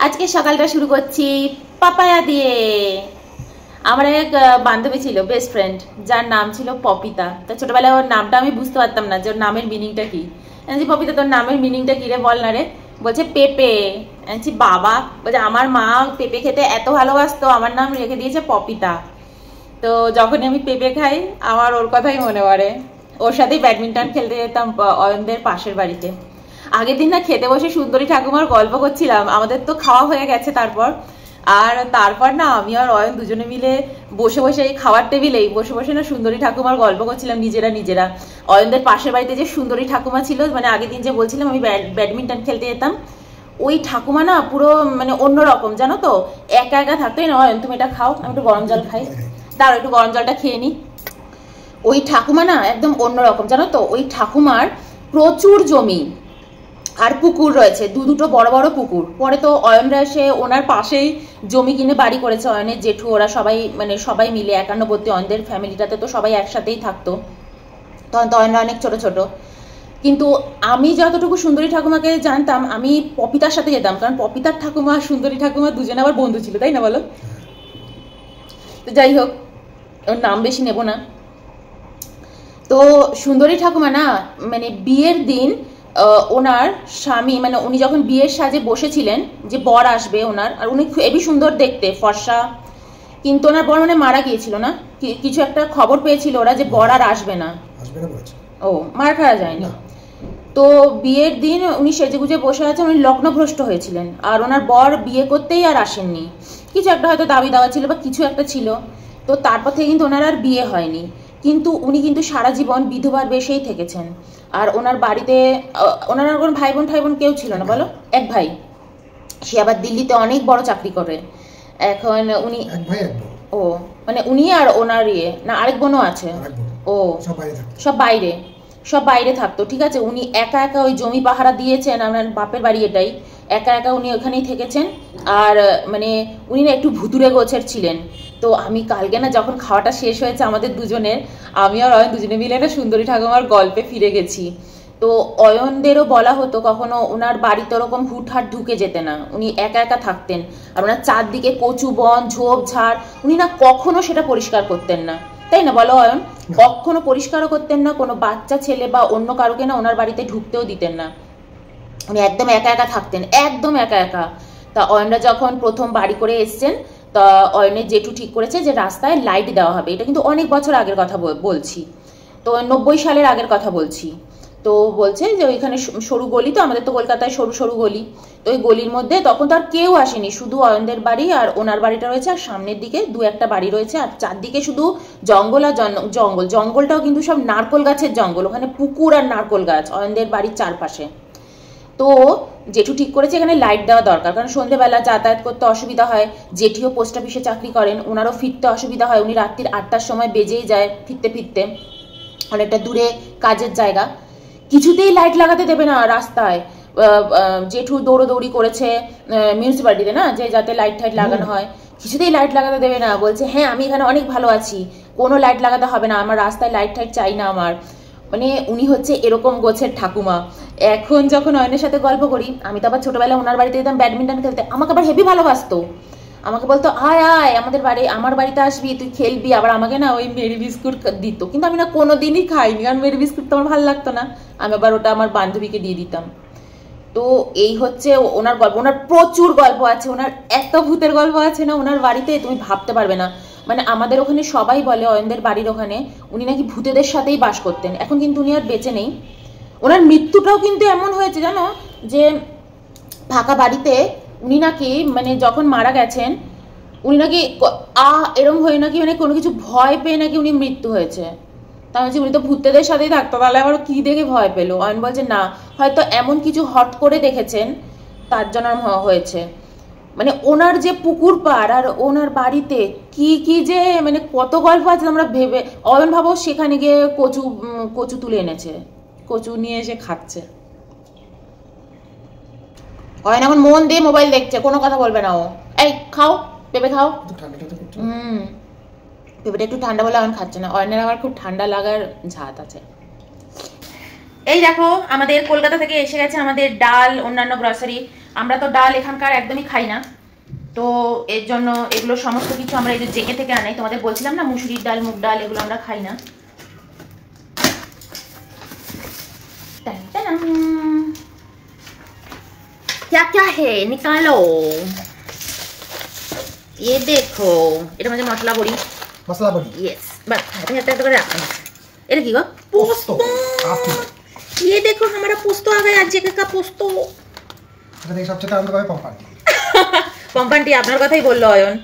আজকে সকালটা শুরু করছি পাপায়া দিয়ে। আমার এক বান্ধবী ছিল, বেস্ট ফ্রেন্ড, যার নাম ছিল পপিতা। তা ছোটবেলায় ওর নামটা আমি বুঝতে পারতাম না যে ওর নামের মিনিংটা কি। পপিতা তোর নামের মিনিংটা কি রে বল না রে। বলছে পেঁপে। বাবা, বলছে আমার মা পেঁপে খেতে এত ভালোবাসতো, আমার নাম রেখে দিয়েছে পপিতা। তো যখনই আমি পেঁপে খাই আমার ওর কথাই মনে পড়ে। ওর সাথেই ব্যাডমিন্টন খেলতে যেতাম অয়নদের পাশের বাড়িতে। আগের দিন না খেতে বসে সুন্দরী ঠাকুমার গল্প করছিলাম, আমাদের তো খাওয়া হয়ে গেছে তারপর না আমি আর অয়ন দুজনে মিলে বসে বসে এই খাওয়ার টেবিলেই বসে বসে না সুন্দরী ঠাকুমার গল্প করছিলাম নিজেরা। অয়নদের পাশের বাড়িতে যে সুন্দরী ঠাকুমা ছিল, মানে আগের দিন যে বলছিলাম আমি ব্যাডমিন্টন খেলতে যেতাম, ওই ঠাকুমা না পুরো মানে অন্যরকম, জানো তো, একা একা থাকতোই না। অয়ন তুমি এটা খাও, আমি একটু গরম জল খাই, দাঁড়াও একটু গরম জলটা খেয়ে নি। ওই ঠাকুমা না একদম অন্যরকম, জানো তো। ওই ঠাকুমার প্রচুর জমি আর পুকুর রয়েছে, দুটো বড় বড় পুকুর। পরে তো অয়নরা এসে ওনার পাশেই জমি কিনে বাড়ি করেছে, অয়নের জেঠু ওরা সবাই, মানে সবাই মিলে একান্নবর্তী অয়নদের ফ্যামিলিটাতে তো সবাই একসাথেই থাকতো। তখন তো অয়নরা অনেক ছোট ছোট। কিন্তু আমি যতটুকু সুন্দরী ঠাকুমাকে জানতাম, আমি পপিতার সাথে যেতাম, কারণ পপিতার ঠাকুমা সুন্দরী ঠাকুমা দুজনে আবার বন্ধু ছিল, তাই না বলো? তো যাই হোক, ওর নাম বেশি নেব না। তো সুন্দরী ঠাকুমা না মানে বিয়ের দিন ওনার স্বামী, মানে উনি যখন বিয়ের সাজে বসেছিলেন যে বর আসবে ওনার, আর উনি খুবই সুন্দর দেখতে, ফর্সা, কিন্তু ওনার বর মানে মারা গিয়েছিল না, কিছু একটা খবর পেয়েছিল ওরা যে বর আর আসবে না। ও, মারা খাওয়া যায়নি। তো বিয়ের দিন উনি সেজেগুজে বসে আছেন, উনি লগ্নভ্রষ্ট হয়েছিলেন, আর ওনার বর বিয়ে করতেই আর আসেননি। কিছু একটা হয়তো দাবি দাওয়া ছিল বা কিছু একটা ছিল। তো তারপর থেকে কিন্তু ওনার আর বিয়ে হয়নি, কিন্তু উনি কিন্তু সারা জীবন বিধবার বেশেই থেকেছেন। আর ওনার বাড়িতে ওনার কোনো ভাই বোন কেউ ছিল না, বলো? এক ভাই, সে আবার দিল্লিতে অনেক বড় চাকরি করে। এখন উনি ও মানে উনি আর ওনার না আরেক বোনও আছে। ও, সব বাইরে থাকতো, ঠিক আছে। উনি একা একা ওই জমি পাহারা দিয়েছেন, আমার বাপের বাড়ি এটাই, একা একা উনি ওখানেই থেকেছেন। আর মানে উনি না একটু ভুতুরে গোছের ছিলেন। তো আমি কালকে না যখন খাওয়াটা শেষ হয়েছে আমাদের দুজনের, আমি আর অয়ন দুজনে মিলে না সুন্দরী ঠাকুমার গল্পে ফিরে গেছি। তো অয়নদেরও বলা হতো কখনো ওনার বাড়িতে ওরকম হুটহাট ঢুকে যেতে না, উনি একা একা থাকতেন। আর ওনার চারদিকে কচু বন, ঝোপ ঝাড়, উনি না কখনো সেটা পরিষ্কার করতেন না, তাই না বলো অয়ন? কখনো পরিষ্কারও করতেন না, কোনো বাচ্চা ছেলে বা অন্য কারোকে না ওনার বাড়িতে ঢুকতেও দিতেন না। উনি একদম একা একা থাকতেন, একদম একা একা। তা অয়নরা যখন প্রথম বাড়ি করে এসছেন, তা অয়নের জেঠু ঠিক করেছে যে রাস্তায় লাইট দেওয়া হবে। এটা কিন্তু অনেক বছর আগের কথা বলছি, তো 90 সালের আগের কথা বলছি। তো বলছে যে ওইখানে সরু গলি, তো আমাদের তো কলকাতায় সরু সরু গলি, তো ওই গলির মধ্যে তখন তো আর কেউ আসেনি, শুধু অয়নদের বাড়ি আর ওনার বাড়িটা রয়েছে, আর সামনের দিকে দু একটা বাড়ি রয়েছে, আর চারদিকে শুধু জঙ্গল আর জঙ্গল। জঙ্গলটাও কিন্তু সব নারকোল গাছের জঙ্গল, ওখানে পুকুর আর নারকোল গাছ অয়নদের বাড়ির চারপাশে। তো জেঠু ঠিক করেছে এখানে লাইট দেওয়া দরকার, কারণ সন্ধ্যেবেলা যাতায়াত করতে অসুবিধা হয়। জেঠিও পোস্ট অফিসে চাকরি করেন, ওনারও ফিরতে অসুবিধা হয়, উনি রাত্রির 8টার সময় বেজেই যায় ফিরতে ফিরতে, অনেকটা দূরে কাজের জায়গা। কিছুতেই লাইট লাগাতে দেবে না রাস্তায়। জেঠু দৌড়ি করেছে মিউনিসিপ্যালিটিতে না, যে যাতে লাইট টাইট লাগানো হয়, কিছুতেই লাইট লাগাতে দেবে না। বলছে হ্যাঁ আমি এখানে অনেক ভালো আছি, কোনো লাইট লাগাতে হবে না, আমার রাস্তায় লাইট টাইট চাই না আমার। মানে উনি হচ্ছে এরকম গোছের ঠাকুমা। এখন যখন অয়নের সাথে গল্প করি, আমি তো আবার ছোটবেলায় ওনার বাড়িতে যেতাম ব্যাডমিন্টন খেলতে, আমাকে আবার হেভি ভালোবাসতো, আমাকে বলতো আয় আয় আমার বাড়িতে আসবি, তুই খেলবি। আবার আমাকে না ওই মেরি বিস্কুট দিত, কিন্তু আমি না কোনোদিনই খাইনি, কারণ মেরি বিস্কুট তো আমার ভালো লাগতো না। আমি আবার ওটা আমার বান্ধবীকে দিয়ে দিতাম। তো এই হচ্ছে ওনার গল্প। ওনার প্রচুর গল্প আছে, ওনার এত ভূতের গল্প আছে না ওনার বাড়িতে, তুমি ভাবতে পারবে না। মানে আমাদের ওখানে সবাই বলে অয়নদের বাড়ির ওখানে উনি নাকি ভূতেদের সাথেই বাস করতেন। এখন কিন্তু উনি আর বেঁচে নেই। ওনার মৃত্যুটাও কিন্তু এমন হয়েছে জানো, যে ফাঁকা বাড়িতে উনি নাকি মানে যখন মারা গেছেন, উনি নাকি এরম হয়ে নাকি মানে কোনো কিছু ভয় পেয়ে নাকি উনি মৃত্যু হয়েছে। তা বলছি উনি তো ভূতেদের সাথেই থাকতো, তাহলে আবার কি দেখে ভয় পেলো? অয়ন বলছে না, হয়তো এমন কিছু হট করে দেখেছেন তার জন্য হয়েছে। মানে ওনার যে পুকুর পাড় আর ওনার বাড়িতে কি কি যে মানে কত গল্প আছে আমরা ভেবে। অয়ন ভাবো সেখানে গিয়ে কচু তুলে এনেছে, কচু নিয়ে এসে খাচ্ছে। অয়ন এখন মন দিয়ে মোবাইল দেখছে, কোনো কথা বলবে না ও। এই খাও, পেঁপে খাও। পেঁপেটা একটু ঠান্ডা বলে অয়ন খাচ্ছে না। অয়নের আবার খুব ঠান্ডা লাগার ঝাঁত আছে। এই দেখো আমাদের কলকাতা থেকে এসে গেছে আমাদের ডাল, অন্যান্য গ্রসারি। আমরা তো ডাল এখানকার একদমই খাই না, তো এর জন্য এগুলো সমস্ত কিছু আমরা এই যে জেকে থেকে আনাই। তোমাদের বলছিলাম না মুসুরির ডাল, মুগ ডাল এগুলো আমরা খাই না। क्या क्या है निकालो, ये देखो এটা মানে মশলা বড়ি, মশলা বড়ি। यस বাট তুমি একটা একটা করে রাখো। এটা কি গো? পোস্তো। ये देखो हमारा पोस्तो आ गया, आज का पोस्तो। এটা দেখে সবচেয়ে আনন্দ পাবে পম্পান্টি। পম্পান্টি আপনার কথাই বললো অয়ন,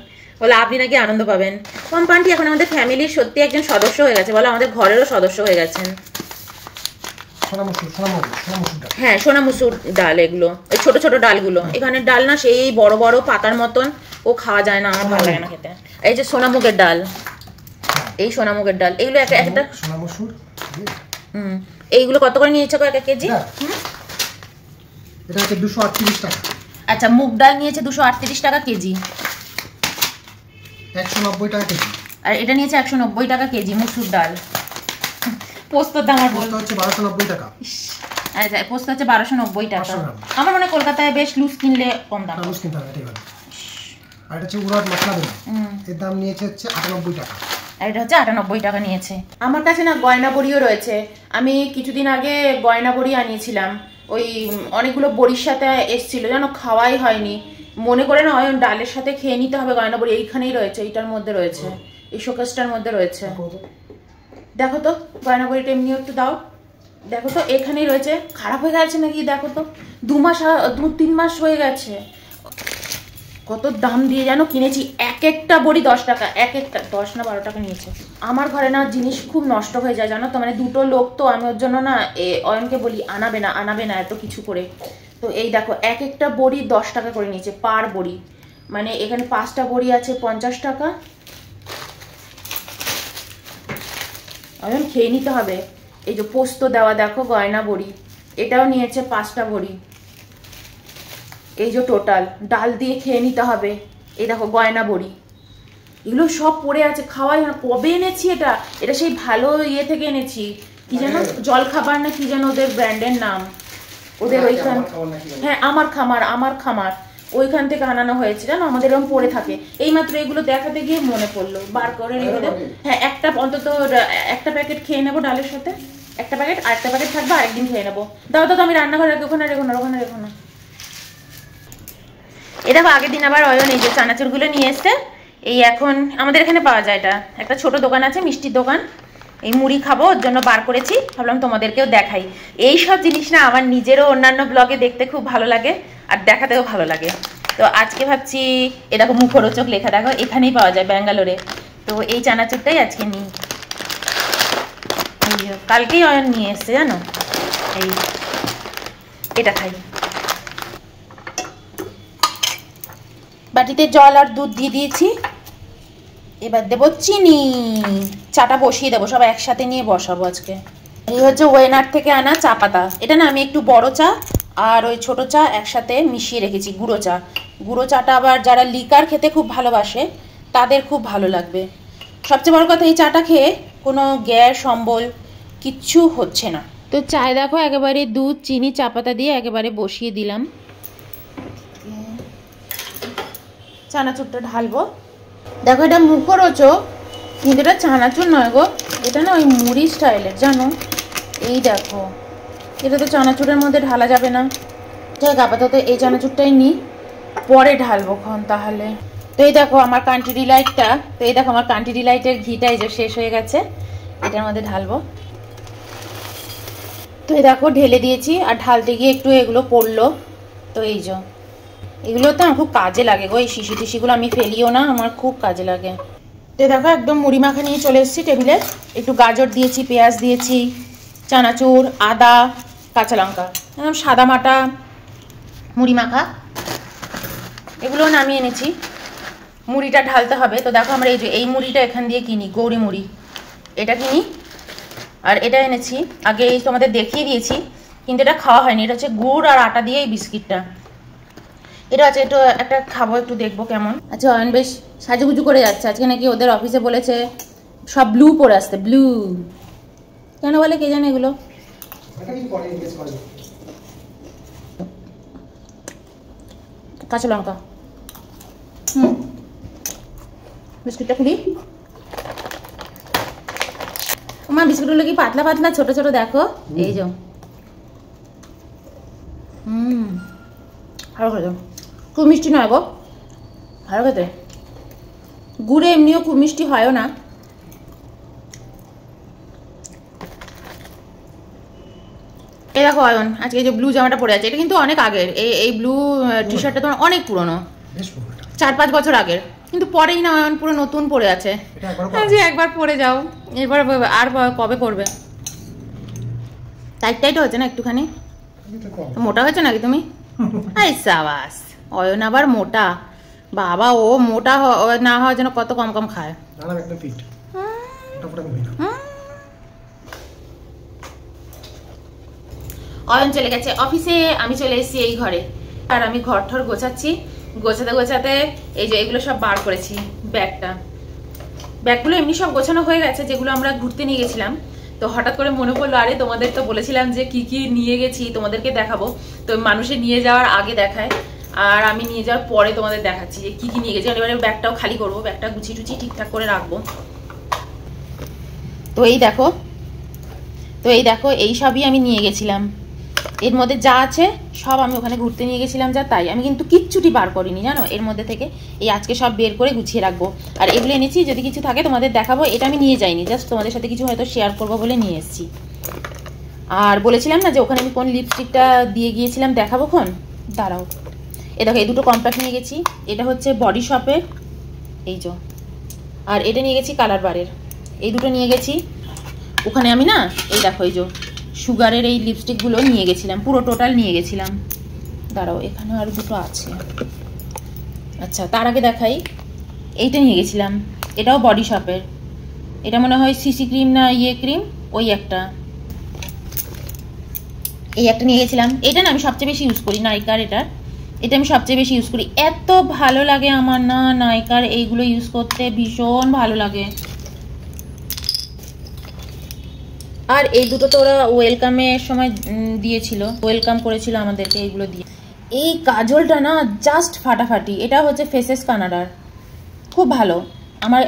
বলে আপনি নাকি আনন্দ পাবেন। পম্পান্টি এখন আমাদের ফ্যামিলির সত্যি একজন সদস্য হয়ে গেছে, বলে আমাদের ঘরেরও সদস্য হয়ে গেছেন। হ্যাঁ সোনা মুসুর ডাল, এগুলো ওই ছোট ছোট ডালগুলো, এখানে ডাল না সেই বড় বড় পাতার মতন, ও খাওয়া যায় না, আমার ভালো লাগে না খেতে। এই যে সোনা মুগের ডাল, এই সোনা মুগের ডাল, এগুলো একটা সোনা মুসুর। এইগুলো কত করে নিয়েছে এক কেজি? এটা হচ্ছে 238 টাকা। আচ্ছা মুগ ডাল নিয়েছে 238 টাকা কেজি, 190 টাকা কেজি। আর এটা নিয়েছে 190 টাকা কেজি মুসুর ডাল। পোস্তর দাম আর বলতে হচ্ছে 1290 টাকা। আচ্ছা পোস্ত হচ্ছে 1290 টাকা। আমার মনে হয় কলকাতায় বেশ লুজ কিনলে কম দাম। লুজ কিনতে হবে, ঠিক আছে। আর এটা হচ্ছে উড়াদ মশলা বড়ি, এর দাম নিয়েছে হচ্ছে 98 টাকা। আর এটা হচ্ছে 98 টাকা নিয়েছে। আমার কাছে না গয়না বড়িও রয়েছে, আমি কিছুদিন আগে গয়না বড়ি আনিয়েছিলাম, ওই অনেকগুলো বড়ির সাথে এসেছিল, জানো খাওয়াই হয়নি, মনে করে না ওই ডালের সাথে খেয়ে নিতে হবে গয়না বড়ি। এইখানেই রয়েছে, এইটার মধ্যে রয়েছে, এই শোকেসটার মধ্যে রয়েছে। দেখো তো গয়না বড়িটা এমনি একটু দাও, দেখো তো এখানেই রয়েছে। খারাপ হয়ে গেছে নাকি দেখো তো, 2-3 মাস হয়ে গেছে। কত দাম দিয়ে যেন কিনেছি, এক একটা বড়ি 10 টাকা, এক একটা 10 না 12 টাকা নিয়েছে। আমার ঘরে না জিনিস খুব নষ্ট হয়ে যায় জানো তো, মানে দুটো লোক তো, আমি ওর জন্য না অয়নকে বলি আনাবে না এত কিছু করে। তো এই দেখো এক একটা বড়ি 10 টাকা করে নিয়েছে পার বড়ি, মানে এখানে 5টা বড়ি আছে 50 টাকা। অয়ন খেয়ে নিতে হবে। এই যে পোস্ত দেওয়া দেখো গয়না বড়ি, এটাও নিয়েছে 5টা বড়ি। এই যে টোটাল ডাল দিয়ে খেয়ে নিতে হবে। এই দেখো গয়না বড়ি, এগুলো সব পড়ে আছে, খাওয়াই না। কবে এনেছি এটা? এটা সেই ভালো ইয়ে থেকে এনেছি, কি যেন জল খাবার না কি যেন ওদের ব্র্যান্ডের নাম, ওদের ওইখান, হ্যাঁ আমার খামার ওইখান থেকে আনানো হয়েছে জানো। আমাদের এরকম পড়ে থাকে, এইমাত্র এগুলো দেখাতে গিয়ে মনে পড়লো, বার করে রেখে দেবো। হ্যাঁ একটা অন্তত একটা প্যাকেট খেয়ে নেবো ডালের সাথে, একটা প্যাকেট, আর একটা প্যাকেট থাকবে আরেকদিন খেয়ে নেবো। দাও তো আমি রান্নাঘরে রাখি, ওখানে রেখো না। এ দেখো আগের দিন আবার অয়ন এই যে চানাচুরগুলো নিয়ে এসছে, এই এখন আমাদের এখানে পাওয়া যায়, এটা একটা ছোট দোকান আছে মিষ্টির দোকান, এই মুড়ি খাবো ওর জন্য বার করেছি, ভাবলাম তোমাদেরকেও দেখাই। এই সব জিনিস না আমার নিজেরও অন্যান্য ব্লগে দেখতে খুব ভালো লাগে আর দেখাতেও ভালো লাগে। তো আজকে ভাবছি এ দেখো মুখরোচক লেখা, দেখো এখানেই পাওয়া যায় ব্যাঙ্গালোরে। তো এই চানাচুরটাই আজকে নিই, কালকেই অয়ন নিয়ে এসছে জানো। এই এটা খাই। বাটিতে জল আর দুধ দিয়ে দিয়েছি, এবার দেবো চিনি, চাটা বসিয়ে দেবো, সব একসাথে নিয়ে বসাবো আজকে। এই হচ্ছে ওয়েনার থেকে আনা চা পাতা, এটা না আমি একটু বড় চা আর ওই ছোট চা একসাথে মিশিয়ে রেখেছি, গুঁড়ো চাটা আবার যারা লিকার খেতে খুব ভালোবাসে তাদের খুব ভালো লাগবে। সবচেয়ে বড় কথা এই চাটা খেয়ে কোনো গ্যাস অম্বল কিচ্ছু হচ্ছে না। তো চায় দেখো একেবারে দুধ চিনি চা পাতা দিয়ে একেবারে বসিয়ে দিলাম, চানাচুরটা ঢালবো। দেখো এটা মুখরোচক কিন্তু এটা চানাচুর নয় গো, এটা না ওই মুড়ি স্টাইলের জানো। এই দেখো এটা তো চানাচুরের মধ্যে ঢালা যাবে না, যাই আপাতত এই চানাচুরটাই নিই, পরে ঢালবো খন তাহলে। তো এই দেখো আমার কান্ট্রি ডিলাইটটা, তো এই দেখো আমার কান্ট্রি ডিলাইটের ঘিটা এই যে শেষ হয়ে গেছে, এটার মধ্যে ঢালবো। তো এই দেখো ঢেলে দিয়েছি, আর ঢালতে গিয়ে একটু এগুলো পড়লো, তো এই যে এগুলো তো আমার খুব কাজে লাগে গো, এই শিশি টিশিগুলো আমি ফেলিও না, আমার খুব কাজে লাগে। তো দেখো একদম মুড়ি মাখা নিয়ে চলে এসেছি টেবিলে, একটু গাজর দিয়েছি, পেঁয়াজ দিয়েছি, চানাচুর, আদা, কাঁচা লঙ্কা, একদম সাদা মাটা মুড়ি মাখা, এগুলো নামিয়ে এনেছি। মুড়িটা ঢালতে হবে। তো দেখো আমরা এই যে এই মুড়িটা এখান দিয়ে কিনি, গৌরী মুড়ি, এটা কিনি। আর এটা এনেছি, আগে তোমাদের দেখিয়ে দিয়েছি কিন্তু এটা খাওয়া হয়নি, এটা হচ্ছে গুড় আর আটা দিয়ে এই বিস্কিটটা, এটা আছে, একটু একটা খাবো, একটু দেখবো কেমন। আচ্ছা অয়ন বেশ সাজুগুজু করে যাচ্ছে আজকে, নাকি ওদের অফিসে বলেছে সব ব্লু পরে আসতে, ব্লু কেন বলে কে জানে এগুলো। কাঁচা লঙ্কা। বিস্কুটটা খুলি। মা বিস্কুটগুলো কি পাতলা পাতলা ছোট ছোট দেখো, এই যে ভালো খেতে, খুব মিষ্টি নয় গো, ভালো খেতে। গুড়ে এমনিও খুব মিষ্টি হয়ও না। এই দেখো অয়ন আজকে এই যে ব্লু জামাটা পরে আছে, এটা কিন্তু অনেক আগের। এই ব্লু টি শার্টটা তোমার অনেক পুরনো, 4-5 বছর আগের, কিন্তু পরেই না অয়ন পুরো নতুন পরে আছে। যে একবার পরে যাও, এবার আর কবে করবে? টাইট টাইট হচ্ছে না একটুখানি? মোটা হয়েছে নাকি তুমি? এই সাবাস, অয়ন আবার মোটা। বাবা, ও মোটা না হওয়ার জন্য কত কম কম খায়। অয়ন চলে গেছে অফিসে, আমি চলে এসেছি এই ঘরে। আর আমি ঘর ঠর গোছাচ্ছি। গোছাতে গোছাতে এই যে এগুলো সব বার করেছি। ব্যাগগুলো এমনি সব গোছানো হয়ে গেছে, যেগুলো আমরা ঘুরতে নিয়ে গেছিলাম। তো হঠাৎ করে মনে পড়লো, আরে তোমাদের তো বলেছিলাম যে কি কি নিয়ে গেছি তোমাদেরকে দেখাবো। তো মানুষে নিয়ে যাওয়ার আগে দেখায়, আর আমি নিয়ে যাওয়ার পরে তোমাদের দেখাচ্ছি যে কি কি নিয়ে গেছি। এবারে ব্যাগটাও খালি করবো, ব্যাগটা গুছিয়ে টুছিয়ে ঠিকঠাক করে রাখবো। তো এই দেখো এই সবই আমি নিয়ে গেছিলাম। এর মধ্যে যা আছে সব আমি ওখানে ঘুরতে নিয়ে গেছিলাম যা, তাই আমি কিন্তু কিচ্ছুটি বার করিনি জানো এর মধ্যে থেকে। এই আজকে সব বের করে গুছিয়ে রাখবো। আর এগুলো এনেছি, যদি কিছু থাকে তোমাদের দেখাবো। এটা আমি নিয়ে যাইনি, জাস্ট তোমাদের সাথে কিছু হয়তো শেয়ার করবো বলে নিয়ে এসেছি। আর বলেছিলাম না যে ওখানে আমি কোন লিপস্টিকটা দিয়ে গিয়েছিলাম দেখাবো খন, দাঁড়াও। এ দেখো এই দুটো কম্প্যাক্ট নিয়ে গেছি। এটা হচ্ছে বডি শপের, এই যে। আর এটা নিয়ে গেছি কালার বারের, এই দুটো নিয়ে গেছি। ওখানে আমি না এই দেখো এই যে সুগারের এই লিপস্টিকগুলো নিয়ে গেছিলাম, পুরো টোটাল নিয়ে গেছিলাম। দাঁড়াও, এখানে আর দুটো আছে। আচ্ছা, তার আগে দেখাই, এইটা নিয়ে গেছিলাম, এটাও বডি শপের। এটা মনে হয় সিসি ক্রিম না ক্রিম, ওই একটা। এই একটা নিয়ে গেছিলাম। এটা না আমি সবচেয়ে বেশি ইউজ করি, নাইকার। এটা আমি সবচেয়ে বেশি ইউজ করি, এত ভালো লাগে আমার না নাইকার এইগুলো ইউজ করতে, ভীষণ ভালো লাগে। আর এই দুটো তো ওরা ওয়েলকামের সময় দিয়েছিল, ওয়েলকাম করেছিল আমাদেরকে এইগুলো দিয়ে। এই কাজলটা না জাস্ট ফাটাফাটি, এটা হচ্ছে ফেসেস কানাডার, খুব ভালো।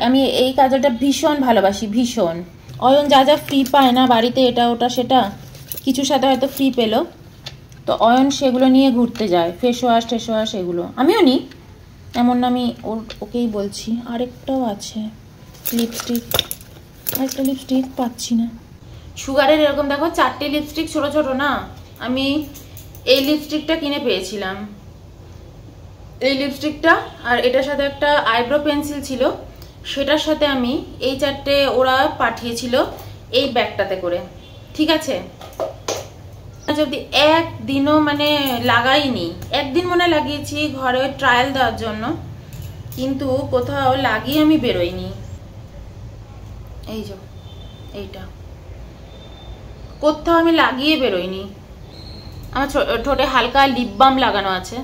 আমি এই কাজলটা ভীষণ ভালোবাসি, ভীষণ। অয়ন যা যা ফ্রি পায় না বাড়িতে, এটা ওটা সেটা কিছুর সাথে হয়তো ফ্রি পেলো, তো অয়ন সেগুলো নিয়ে ঘুরতে যায়। ফেস ওয়াশ এগুলো আমিও নিই, এমন না আমি ওকেই বলছি। আরেকটাও আছে লিপস্টিক, আরেকটা লিপস্টিক পাচ্ছি না। সুগারের এরকম দেখো 4টে লিপস্টিক, ছোট ছোট না। আমি এই লিপস্টিকটা কিনে পেয়েছিলাম, এই লিপস্টিকটা। আর এটার সাথে একটা আইব্রো পেন্সিল ছিল, সেটার সাথে আমি এই 4টে ওরা পাঠিয়েছিল এই ব্যাগটাতে করে। ঠিক আছে, যদি একদিনও মানে লাগাইনি, একদিন মনে লাগিয়েছি ঘরে ট্রায়াল দেওয়ার জন্য, কিন্তু কোথাও লাগিয়ে আমি বেরোইনি। এই যে এইটা কোথাও আমি লাগিয়ে বেরোইনি। আমার ঠোঁটে হালকা লিপ বাম লাগানো আছে।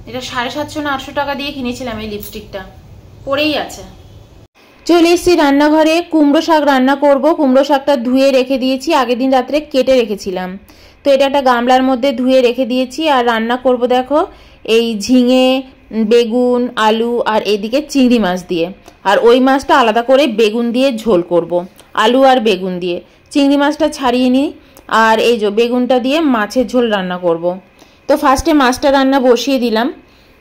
এটা 750 না 800 টাকা দিয়ে কিনেছিলাম এই লিপস্টিকটা, পরেই আছে। চলে এসেছি রান্নাঘরে, কুমড়ো শাক রান্না করব। কুমড়ো শাকটা ধুয়ে রেখে দিয়েছি, আগের দিন রাত্রে কেটে রেখেছিলাম। তো এটা একটা গামলার মধ্যে ধুয়ে রেখে দিয়েছি। আর রান্না করব দেখো এই ঝিঙে, বেগুন, আলু, আর এদিকে চিংড়ি মাছ দিয়ে। আর ওই মাছটা আলাদা করে বেগুন দিয়ে ঝোল করব, আলু আর বেগুন দিয়ে। চিংড়ি মাছটা ছাড়িয়ে নিই, আর এই যে বেগুনটা দিয়ে মাছের ঝোল রান্না করব। তো ফার্স্টে মাছটা রান্না বসিয়ে দিলাম।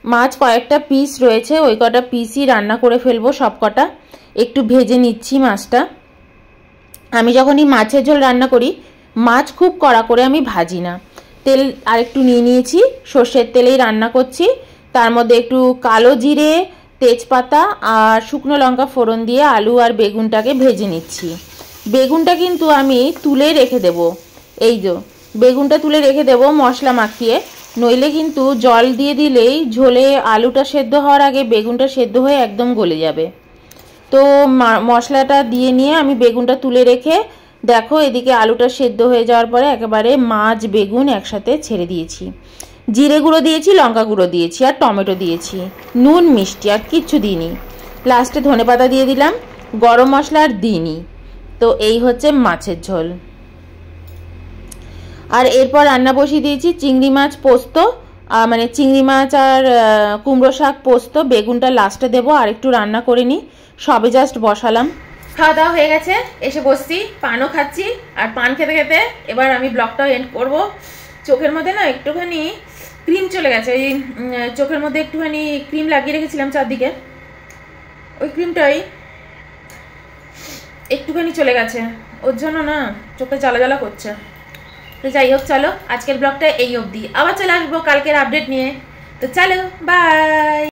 মাছ কয়েকটা পিস রয়েছে, ওই কটা পিসই রান্না করে ফেলবো সব কটা। একটু ভেজে নিচ্ছি মাছটা। আমি যখনই মাছের ঝোল রান্না করি, মাছ খুব কড়া করে আমি ভাজি না। তেল আরেকটু নিয়ে নিয়েছি, সর্ষের তেলেই রান্না করছি। তার মধ্যে একটু কালো জিরে, তেজপাতা আর শুকনো লঙ্কা ফোড়ন দিয়ে আলু আর বেগুনটাকে ভেজে নিচ্ছি। বেগুনটা কিন্তু আমি তুলে রেখে দেব, এই যে বেগুনটা তুলে রেখে দেব মশলা মাখিয়ে, নইলে কিন্তু জল দিয়ে দিলেই ঝোলে আলুটা সেদ্ধ হওয়ার আগে বেগুনটা সেদ্ধ হয়ে একদম গলে যাবে। তো মশলাটা দিয়ে নিয়ে আমি বেগুনটা তুলে রেখে দেখো এদিকে আলুটা সেদ্ধ হয়ে যাওয়ার পরে একেবারে মাছ বেগুন একসাথে ছেড়ে দিয়েছি। জিরে গুঁড়ো দিয়েছি, লঙ্কা গুঁড়ো দিয়েছি, আর টমেটো দিয়েছি, নুন মিষ্টি আর কিচ্ছু দিইনি। লাস্টে ধনেপাতা দিয়ে দিলাম, গরম মশলা আর দিইনি। তো এই হচ্ছে মাছের ঝোল। আর এরপর রান্না বসিয়ে দিয়েছি চিংড়ি মাছ পোস্ত, মানে চিংড়ি মাছ আর কুমড়ো শাক পোস্ত। বেগুনটা লাস্টে দেবো, আর একটু রান্না করে নিই, সবে জাস্ট বসালাম। খাওয়া দাওয়া হয়ে গেছে, এসে বসছি, পানও খাচ্ছি। আর পান খেতে খেতে এবার আমি ব্লগটাও এন্ড করব। চোখের মধ্যে না একটুখানি ক্রিম চলে গেছে, ওই চোখের মধ্যে একটুখানি ক্রিম লাগিয়ে রেখেছিলাম চারদিকে, ওই ক্রিমটাই একটুখানি চলে গেছে, ওর জন্য না চোখটা জ্বালা জ্বালা করছে। তো যাই হোক, চলো আজকের ব্লগটা এই অবধি, আবার চলে আসবো কালকের আপডেট নিয়ে। তো চলো, বাই।